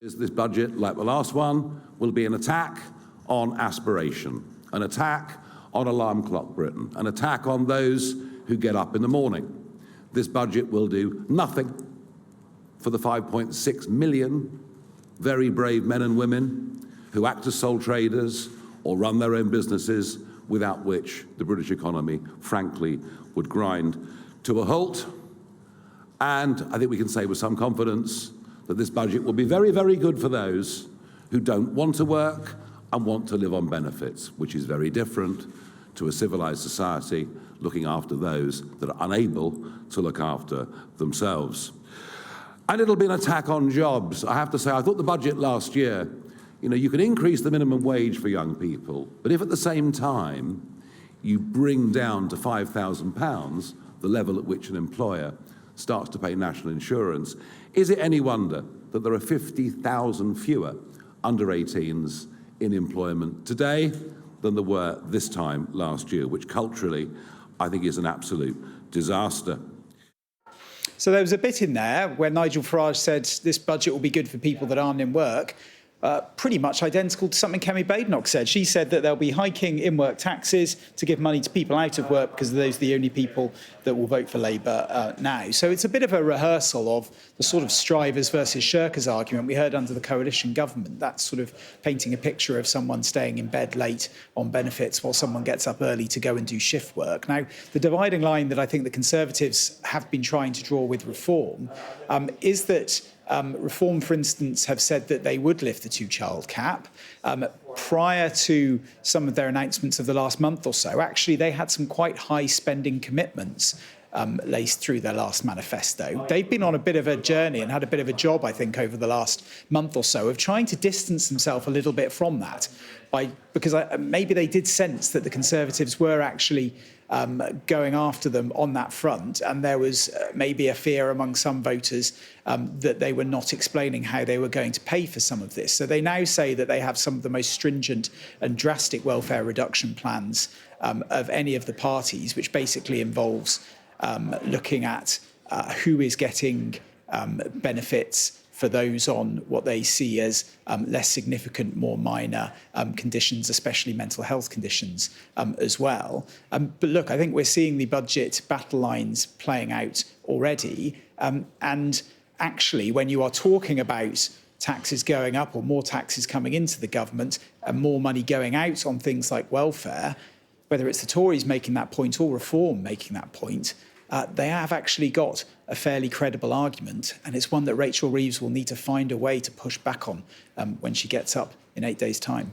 This budget, like the last one, will be an attack on aspiration, an attack on alarm clock Britain, an attack on those who get up in the morning. This budget will do nothing for the 5.6 million very brave men and women who act as sole traders or run their own businesses, without which the British economy, frankly, would grind to a halt. And I think we can say with some confidence that this budget will be very, very good for those who don't want to work and want to live on benefits, which is very different to a civilized society looking after those that are unable to look after themselves. And it'll be an attack on jobs. I have to say, I thought the budget last year, you can increase the minimum wage for young people, but if at the same time you bring down to £5,000 the level at which an employer starts to pay national insurance, is it any wonder that there are 50,000 fewer under-18s in employment today than there were this time last year, which culturally I think is an absolute disaster. So there was a bit in there where Nigel Farage said this budget will be good for people that aren't in work. Pretty much identical to something Kemi Badenoch said. She said that they'll be hiking in-work taxes to give money to people out of work because those are the only people that will vote for Labour now. So it's a bit of a rehearsal of the sort of strivers versus shirkers argument we heard under the coalition government. That's sort of painting a picture of someone staying in bed late on benefits while someone gets up early to go and do shift work. Now, the dividing line that I think the Conservatives have been trying to draw with reform is that Reform, for instance, have said that they would lift the two-child cap. Prior to some of their announcements of the last month or so, actually, they had some quite high spending commitments laced through their last manifesto. They've been on a bit of a journey and had a bit of a job, I think, over the last month or so of trying to distance themselves a little bit from that, because maybe they did sense that the Conservatives were actually going after them on that front, and there was maybe a fear among some voters that they were not explaining how they were going to pay for some of this. So they now say that they have some of the most stringent and drastic welfare reduction plans of any of the parties, which basically involves looking at who is getting benefits for those on what they see as less significant, more minor conditions, especially mental health conditions as well. But look, I think we're seeing the budget battle lines playing out already. And actually, when you are talking about taxes going up or more taxes coming into the government and more money going out on things like welfare, whether it's the Tories making that point or Reform making that point, they have actually got a fairly credible argument, and it's one that Rachel Reeves will need to find a way to push back on when she gets up in 8 days' time.